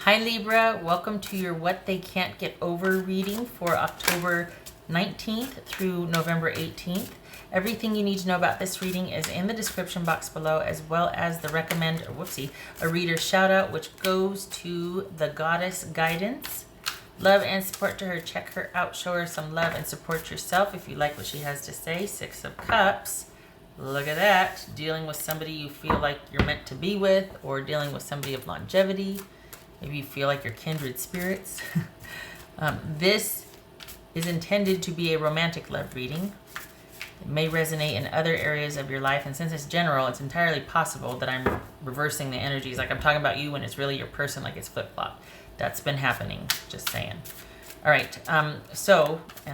Hi Libra, welcome to your What They Can't Get Over reading for October 19th through November 18th. Everything you need to know about this reading is in the description box below, as well as the a reader shout out, which goes to the goddess guidance. Love and support to her. Check her out. Show her some love and support yourself if you like what she has to say. 6 of Cups. Look at that. Dealing with somebody you feel like you're meant to be with, or dealing with somebody of longevity. Maybe you feel like you're kindred spirits. This is intended to be a romantic love reading. It may resonate in other areas of your life, and since it's general, it's entirely possible that I'm reversing the energies. Like I'm talking about you when it's really your person, like it's flip-flop. That's been happening, just saying. All right, and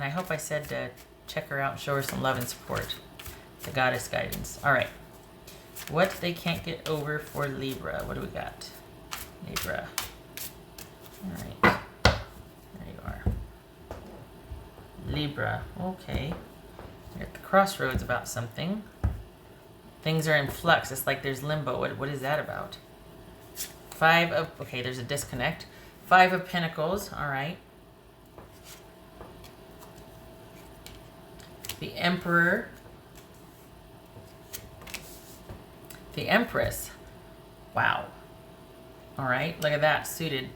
I hope I said to check her out and show her some love and support. The goddess guidance. All right, what they can't get over for Libra. What do we got? Libra. All right, there you are. Libra, okay. You're at the crossroads about something. Things are in flux. It's like there's limbo. What is that about? Okay, there's a disconnect. 5 of Pentacles, all right. The Emperor. The Empress. Wow. All right, look at that, suited.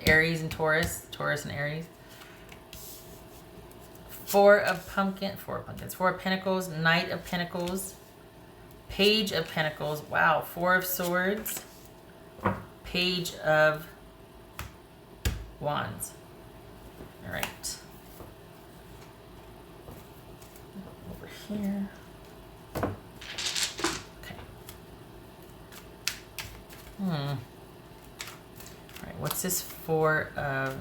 Aries and Taurus, Taurus and Aries. 4 of Pentacles, Knight of Pentacles, Page of Pentacles, wow, 4 of Swords, Page of Wands. All right. Over here. Okay. All right, what's this 4 of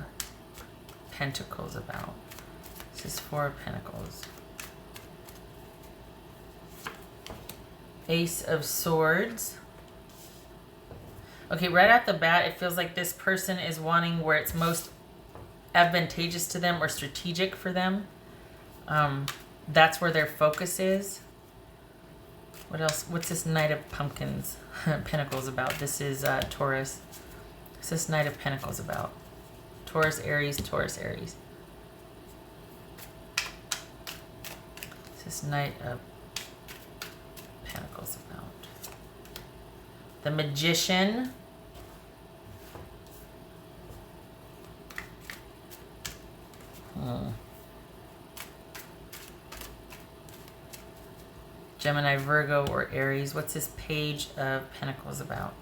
Pentacles about? This is 4 of Pentacles. Ace of Swords. Okay, right off the bat, it feels like this person is wanting where it's most advantageous to them or strategic for them. That's where their focus is. What else? What's this Knight of Pentacles about? This is Taurus. What's this Knight of Pentacles about? Taurus, Aries, Taurus, Aries. What's this Knight of Pentacles about? The Magician. Gemini, Virgo, or Aries. What's this Page of Pentacles about?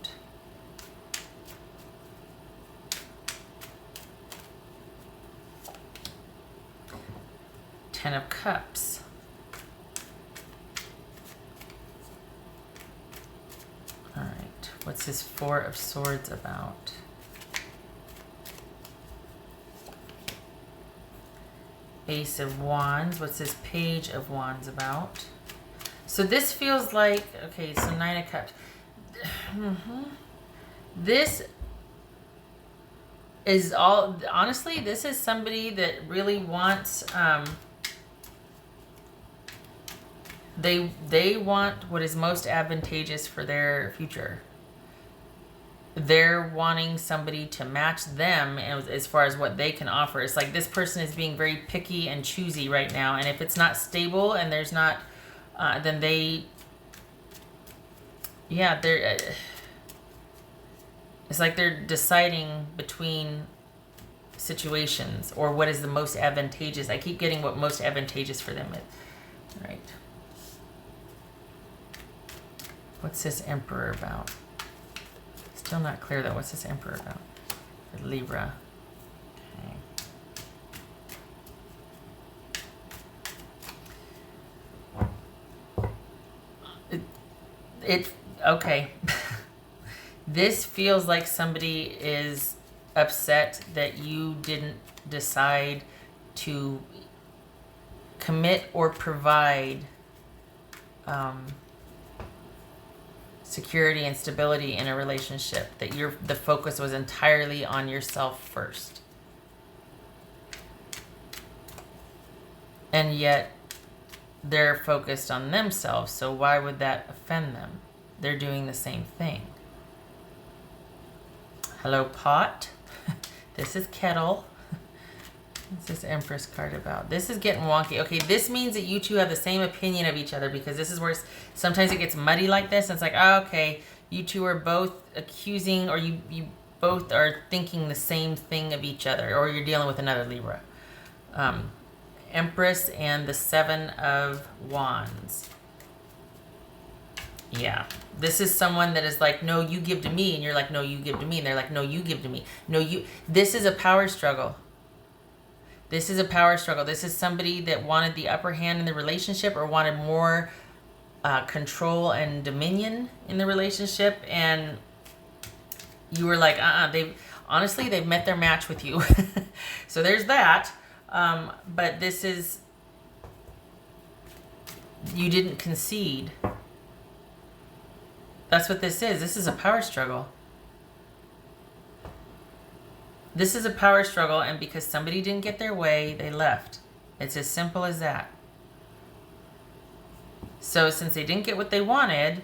Ten of Cups. All right. What's this 4 of Swords about? Ace of Wands. What's this Page of Wands about? So this feels like, okay, so 9 of Cups. This is all, honestly, this is somebody that really wants, they want what is most advantageous for their future. They're wanting somebody to match them as far as what they can offer. It's like this person is being very picky and choosy right now, and if it's not stable and there's not, then they're, it's like they're deciding between situations or what is the most advantageous. I keep getting what most advantageous for them is. All right. What's this Emperor about? Still not clear though. What's this Emperor about? For Libra. Okay. Okay. This feels like somebody is upset that you didn't decide to commit or provide security and stability in a relationship, that the focus was entirely on yourself first. And yet they're focused on themselves, so why would that offend them? They're doing the same thing. Hello, pot. This is kettle. What's this Empress card about? This is getting wonky. Okay, this means that you two have the same opinion of each other, because this is where sometimes it gets muddy like this. And it's like, oh, okay, you two are both accusing, or you both are thinking the same thing of each other, or you're dealing with another Libra. Empress and the Seven of Wands. Yeah, this is someone that is like, no, you give to me, and you're like, no, you give to me, and they're like, no, you give to me. No, you. This is a power struggle. This is a power struggle. This is somebody that wanted the upper hand in the relationship, or wanted more control and dominion in the relationship, and you were like, they've met their match with you. So there's that. But this is, you didn't concede. That's what this is. This is a power struggle. This is a power struggle, and because somebody didn't get their way, they left. It's as simple as that. So since they didn't get what they wanted,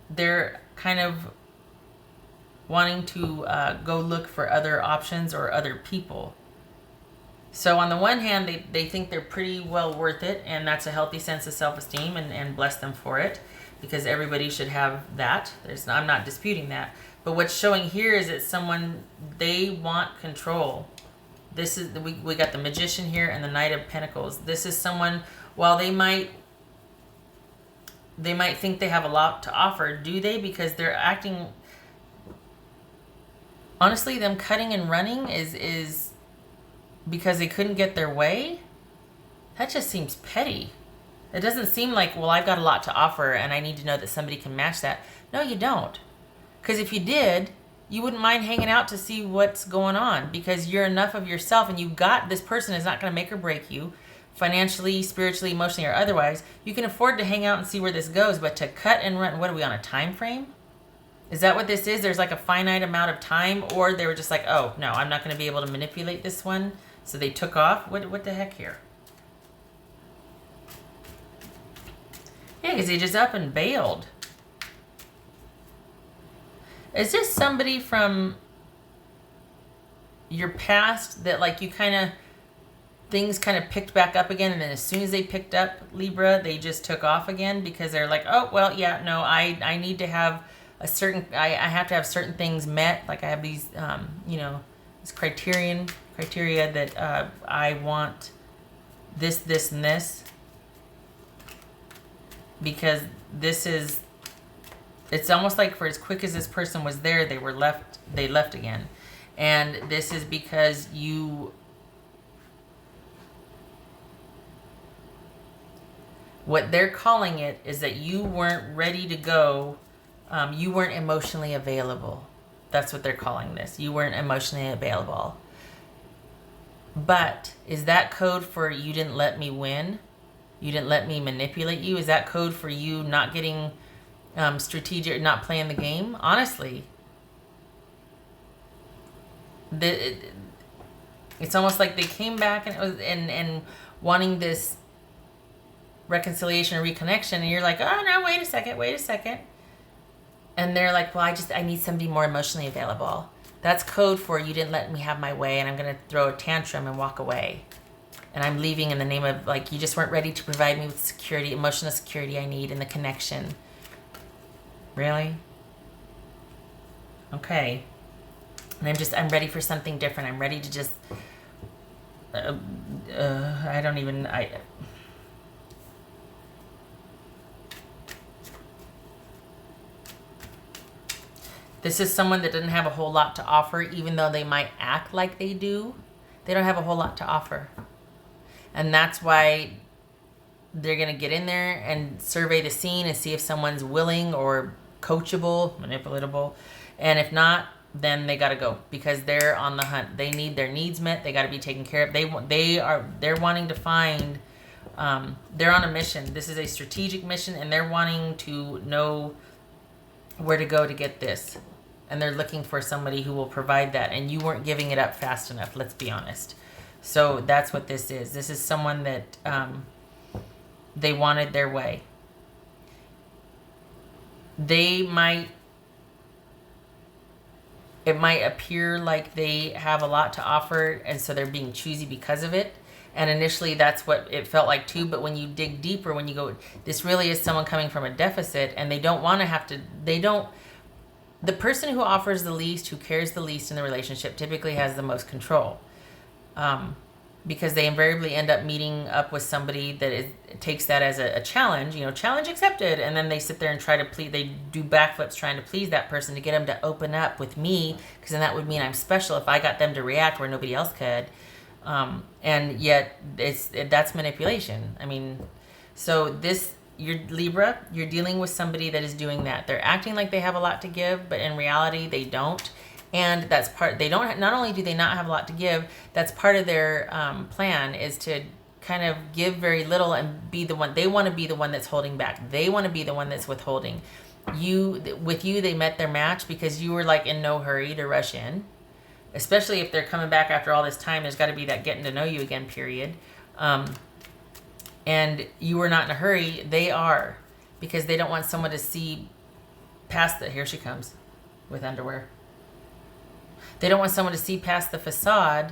they're kind of wanting to go look for other options or other people. So on the one hand, they think they're pretty well worth it, and that's a healthy sense of self-esteem, and bless them for it, because everybody should have that. I'm not disputing that. But what's showing here is that someone, they want control. This is, we got the Magician here and the Knight of Pentacles. This is someone, while they might think they have a lot to offer, do they? Because they're acting, honestly, them cutting and running is because they couldn't get their way. That just seems petty. It doesn't seem like, well, I've got a lot to offer and I need to know that somebody can match that. No, you don't. Because if you did, you wouldn't mind hanging out to see what's going on, because you're enough of yourself, and this person is not going to make or break you financially, spiritually, emotionally, or otherwise. You can afford to hang out and see where this goes, but to cut and run, what are we on, a time frame? Is that what this is? There's like a finite amount of time, or they were just like, oh, no, I'm not going to be able to manipulate this one, so they took off? What the heck here? Yeah, because they just up and bailed. Is this somebody from your past that, like, you kind of, things kind of picked back up again, and then as soon as they picked up, Libra, they just took off again because they're like, oh, well, yeah, no, I need to have a certain, I have to have certain things met. Like, I have these, this criteria that I want this, and this, because this is, it's almost like for as quick as this person was there, they left again. And this is because what they're calling it is that you weren't ready to go. You weren't emotionally available. That's what they're calling this. You weren't emotionally available. But is that code for you didn't let me win? You didn't let me manipulate you? Is that code for you not getting strategic, not playing the game? Honestly, it's almost like they came back and wanting this reconciliation or reconnection, and you're like, oh no, wait a second, and they're like, well, I need somebody more emotionally available. That's code for you didn't let me have my way, and I'm gonna throw a tantrum and walk away, and I'm leaving in the name of, like, you just weren't ready to provide me with security, emotional security I need, and the connection. Really? Okay. And I'm ready for something different. I'm ready to just, this is someone that doesn't have a whole lot to offer, even though they might act like they do. They don't have a whole lot to offer. And that's why they're going to get in there and survey the scene and see if someone's willing or coachable, manipulatable. And if not, then they got to go, because they're on the hunt. They need their needs met. They got to be taken care of. They're wanting to find, they're on a mission. This is a strategic mission, and they're wanting to know where to go to get this. And they're looking for somebody who will provide that. And you weren't giving it up fast enough, let's be honest. So that's what this is. This is someone that they wanted their way. it might appear like they have a lot to offer, and so they're being choosy because of it. And initially that's what it felt like too, but when you dig deeper, when you go, this really is someone coming from a deficit, and they don't want to have to, the person who offers the least, who cares the least in the relationship, typically has the most control. Because they invariably end up meeting up with somebody that takes that as a challenge, challenge accepted, and then they sit there and try to please, they do backflips trying to please that person to get them to open up with me, because then that would mean I'm special if I got them to react where nobody else could. And yet that's manipulation. I mean, so you're Libra, you're dealing with somebody that is doing that. They're acting like they have a lot to give, but in reality they don't. And that's not only do they not have a lot to give, that's part of their plan is to kind of give very little and be the one. They want to be the one that's holding back. They want to be the one that's withholding. With you, they met their match because you were like in no hurry to rush in. Especially if they're coming back after all this time, there's got to be that getting to know you again period. And you were not in a hurry. They are, because they don't want someone to see past here she comes with underwear. They don't want someone to see past the facade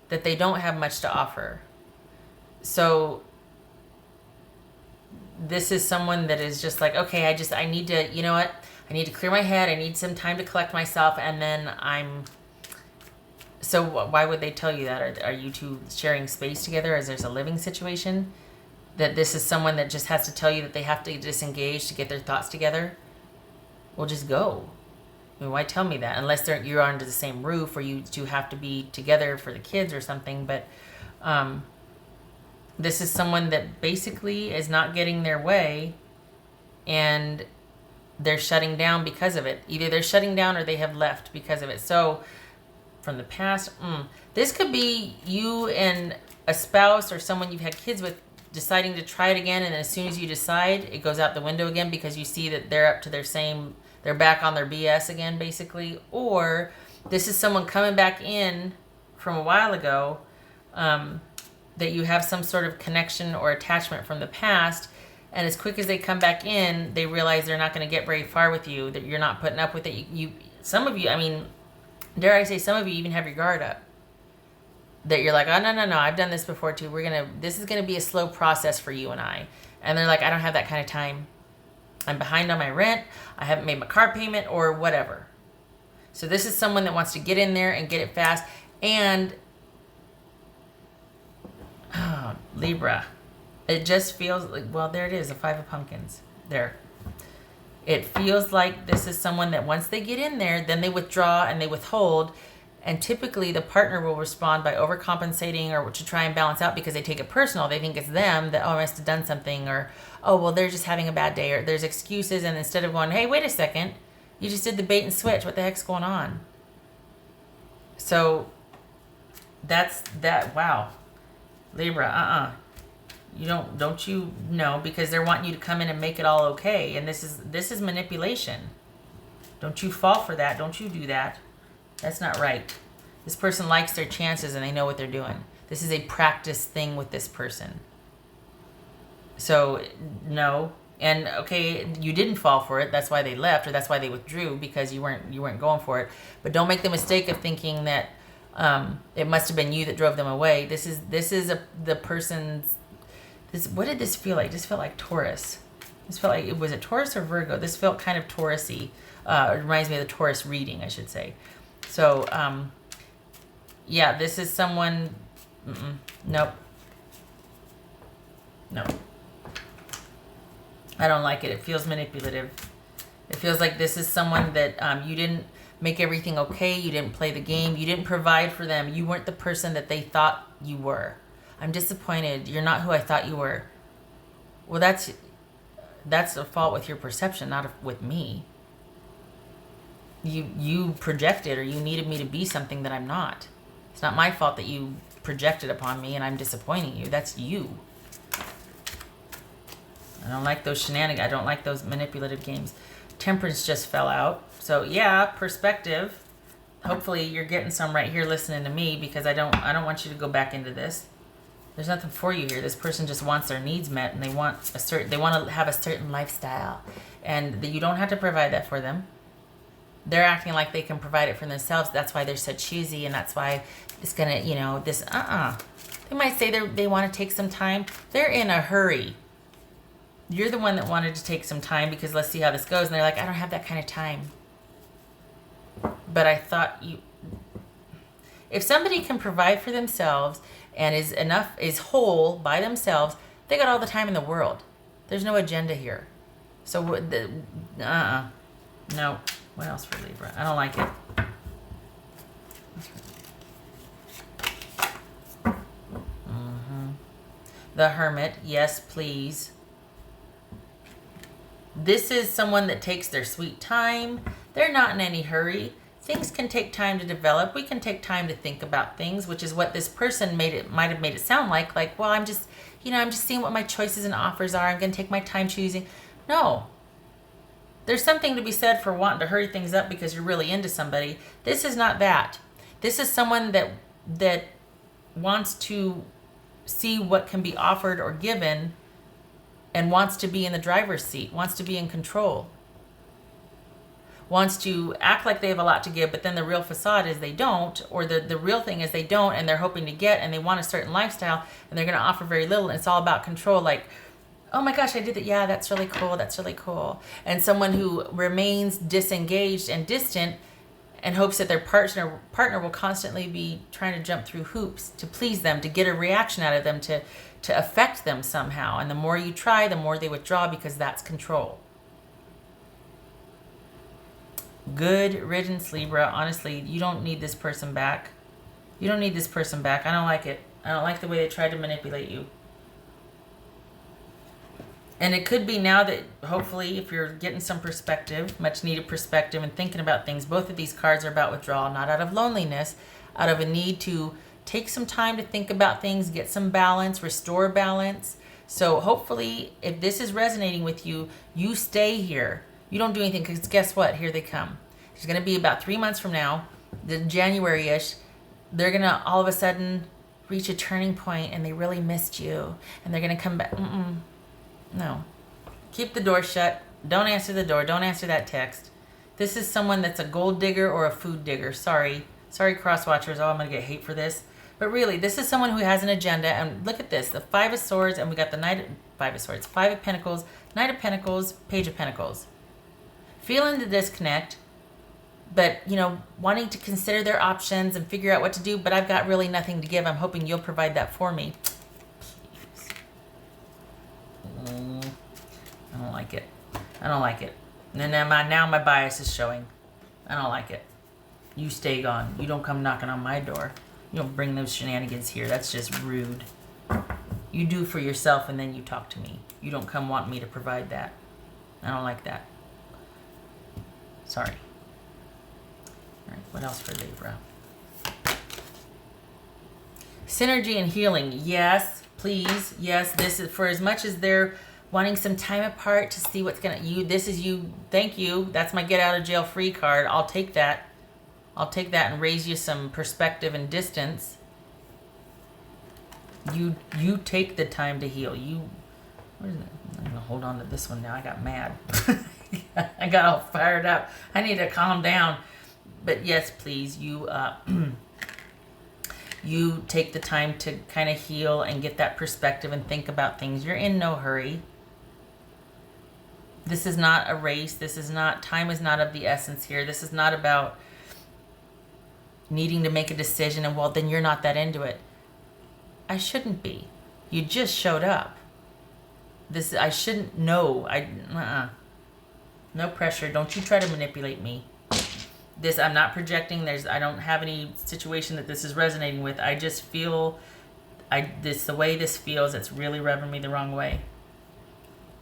that they don't have much to offer. So this is someone that is just like, okay, I need to, you know what? I need to clear my head. I need some time to collect myself. And then so why would they tell you that? Are you two sharing space together as there's a living situation? That this is someone that just has to tell you that they have to disengage to get their thoughts together? Well, just go. I mean, why tell me that? Unless you're under the same roof or you two have to be together for the kids or something. But this is someone that basically is not getting their way, and they're shutting down because of it. Either they're shutting down or they have left because of it. So from the past, this could be you and a spouse or someone you've had kids with deciding to try it again, and as soon as you decide, it goes out the window again because you see that they're up to they're back on their BS again, basically. Or this is someone coming back in from a while ago, that you have some sort of connection or attachment from the past, and as quick as they come back in, they realize they're not going to get very far with you, that you're not putting up with it. Some of you, I mean, dare I say, some of you even have your guard up. That you're like, oh, no, I've done this before too. This is going to be a slow process for you and I. And they're like, I don't have that kind of time. I'm behind on my rent. I haven't made my car payment or whatever. So this is someone that wants to get in there and get it fast. And, Libra, it just feels like, well, there it is, a 5 of pumpkins. There. It feels like this is someone that once they get in there, then they withdraw and they withhold. And typically the partner will respond by overcompensating or to try and balance out because they take it personal. They think it's them that, I must have done something, or, oh, well, they're just having a bad day, or there's excuses. And instead of going, hey, wait a second, you just did the bait and switch. What the heck's going on? So that's that. Wow. Libra, don't you know, because they're wanting you to come in and make it all okay. And this is manipulation. Don't you fall for that. Don't you do that. That's not right. This person likes their chances and they know what they're doing. This is a practice thing with this person. So, no. And okay, you didn't fall for it. That's why they left, or that's why they withdrew, because you weren't going for it. But don't make the mistake of thinking that it must have been you that drove them away. This is the person's. What did this feel like? This felt like Taurus. This felt like, was it Taurus or Virgo? This felt kind of Taurus-y. It reminds me of the Taurus reading, I should say. So, yeah, this is someone. Nope. No. I don't like it. It feels manipulative. It feels like this is someone that you didn't make everything okay. You didn't play the game. You didn't provide for them. You weren't the person that they thought you were. I'm disappointed. You're not who I thought you were. Well, that's a fault with your perception, not with me. You projected, or you needed me to be something that I'm not. It's not my fault that you projected upon me and I'm disappointing you. That's you. I don't like those shenanigans. I don't like those manipulative games. Temperance just fell out. So yeah, perspective. Hopefully you're getting some right here listening to me, because I don't want you to go back into this. There's nothing for you here. This person just wants their needs met, and they want to have a certain lifestyle, and you don't have to provide that for them. They're acting like they can provide it for themselves. That's why they're so choosy, and that's why it's gonna, you know, this, They might say they want to take some time. They're in a hurry. You're the one that wanted to take some time because let's see how this goes. And they're like, I don't have that kind of time. But I thought if somebody can provide for themselves and is whole by themselves, they got all the time in the world. There's no agenda here. So, no. What else for Libra? I don't like it. The Hermit, yes, please. This is someone that takes their sweet time. They're not in any hurry. Things can take time to develop. We can take time to think about things, which is what this person might have made it sound like. Like, well, I'm just seeing what my choices and offers are. I'm going to take my time choosing. No. There's something to be said for wanting to hurry things up because you're really into somebody. This is not that. This is someone that wants to see what can be offered or given and wants to be in the driver's seat, wants to be in control, wants to act like they have a lot to give, but then the real facade is they don't, or the real thing is they don't, and they're hoping to get, and they want a certain lifestyle, and they're going to offer very little, and it's all about control. Like, oh my gosh, I did that. Yeah, that's really cool. That's really cool. And someone who remains disengaged and distant and hopes that their partner will constantly be trying to jump through hoops to please them, to get a reaction out of them, to affect them somehow. And the more you try, the more they withdraw because that's control. Good riddance, Libra. Honestly, you don't need this person back. You don't need this person back. I don't like it. I don't like the way they tried to manipulate you. And it could be now that hopefully if you're getting some perspective, much needed perspective and thinking about things, both of these cards are about withdrawal, not out of loneliness, out of a need to take some time to think about things, get some balance, restore balance. So hopefully if this is resonating with you, you stay here. You don't do anything because guess what? Here they come. It's going to be about 3 months from now, the January-ish. They're going to all of a sudden reach a turning point and they really missed you. And they're going to come back. No. Keep the door shut. Don't answer the door. Don't answer that text. This is someone that's a gold digger or a food digger. Sorry, cross watchers. Oh, I'm going to get hate for this. But really, this is someone who has an agenda. And look at this. The Five of Swords, and we got the Five of Pentacles, Knight of Pentacles, Page of Pentacles. Feeling the disconnect, but, wanting to consider their options and figure out what to do. But I've got really nothing to give. I'm hoping you'll provide that for me. I don't like it. I don't like it. And then now my bias is showing. I don't like it. You stay gone. You don't come knocking on my door. You don't bring those shenanigans here. That's just rude. You do for yourself and then you talk to me. You don't come want me to provide that. I don't like that. Sorry. All right, what else for Libra? Synergy and healing. Yes, please. Yes, this is for as much as they're wanting some time apart to see what's going to... This is you. Thank you. That's my get out of jail free card. I'll take that. I'll take that and raise you some perspective and distance. You take the time to heal. What is it? I'm going to hold on to this one now. I got mad. I got all fired up. I need to calm down. But yes, please, you you take the time to kind of heal and get that perspective and think about things. You're in no hurry. This is not a race. Time is not of the essence here. This is not about needing to make a decision and, well, then you're not that into it. I shouldn't be. You just showed up. I shouldn't know. No pressure. Don't you try to manipulate me. I'm not projecting. I don't have any situation that this is resonating with. I just feel, the way this feels, it's really rubbing me the wrong way.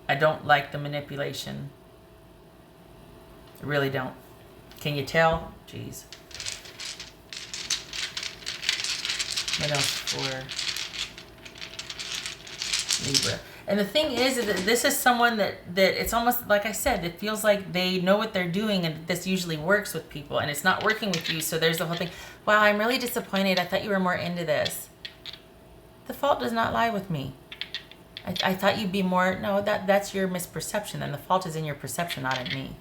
I don't like the manipulation. I really don't. Can you tell? Jeez. What else for Libra? And the thing is that this is someone that it's almost like I said, it feels like they know what they're doing, and this usually works with people, and it's not working with you. So there's the whole thing. Wow, I'm really disappointed. I thought you were more into this. The fault does not lie with me. I thought you'd be more. No, that's your misperception, and the fault is in your perception, not in me.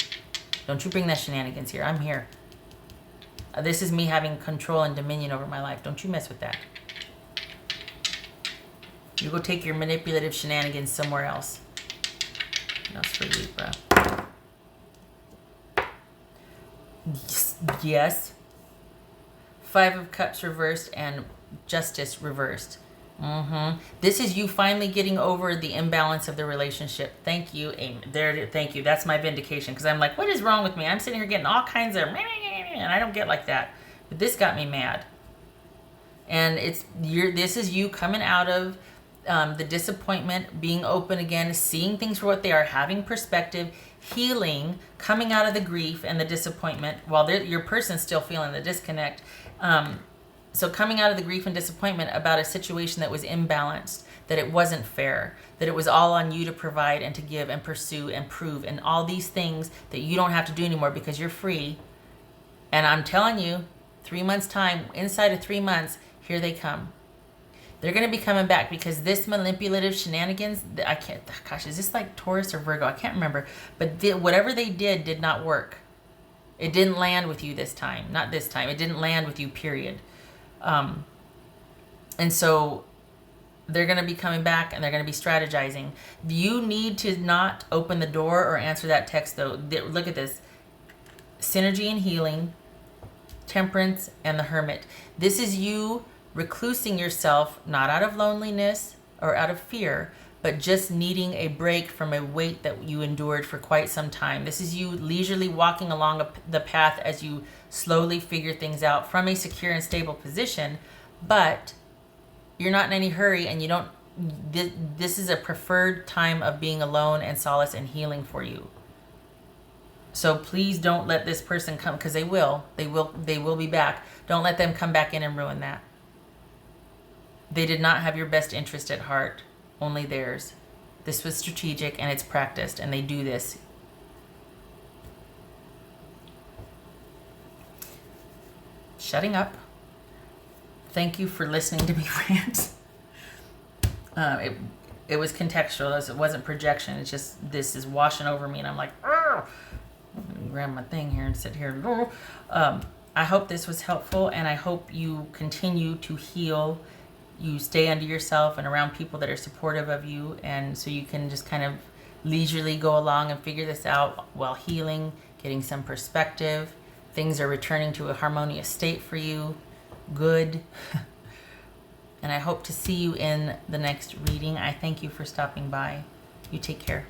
Don't you bring that shenanigans here. I'm here. This is me having control and dominion over my life. Don't you mess with that. You go take your manipulative shenanigans somewhere else. That's for Libra. Yes. 5 of Cups reversed and Justice reversed. This is you finally getting over the imbalance of the relationship. Thank you, Amy. Thank you. That's my vindication. Because I'm like, what is wrong with me? I'm sitting here getting all kinds of, and I don't get like that. But this got me mad. And this is you coming out of the disappointment, being open again, seeing things for what they are, having perspective, healing, coming out of the grief and the disappointment while your person's still feeling the disconnect. So coming out of the grief and disappointment about a situation that was imbalanced, that it wasn't fair, that it was all on you to provide and to give and pursue and prove and all these things that you don't have to do anymore because you're free. And I'm telling you, 3 months time, inside of 3 months, here they come. They're going to be coming back because this manipulative shenanigans, I can't, gosh, is this like Taurus or Virgo? I can't remember. But whatever they did not work. It didn't land with you this time. Not this time. It didn't land with you, period. And so they're going to be coming back and they're going to be strategizing. You need to not open the door or answer that text, though. Look at this. Synergy and healing, Temperance, and the Hermit. This is you reclusing yourself, not out of loneliness or out of fear, but just needing a break from a weight that you endured for quite some time. This is you leisurely walking along the path as you slowly figure things out from a secure and stable position, but you're not in any hurry and you don't, this is a preferred time of being alone and solace and healing for you. So please don't let this person come, because they will be back. Don't let them come back in and ruin that. They did not have your best interest at heart, only theirs. This was strategic and it's practiced, and they do this. Shutting up. Thank you for listening to me rant. It was contextual. It wasn't projection. It's just this is washing over me, and I'm like, oh, let me grab my thing here and sit here. I hope this was helpful, and I hope you continue to heal. You stay under yourself and around people that are supportive of you, and so you can just kind of leisurely go along and figure this out while healing, getting some perspective. Things are returning to a harmonious state for you. Good. And I hope to see you in the next reading. I thank you for stopping by. You take care.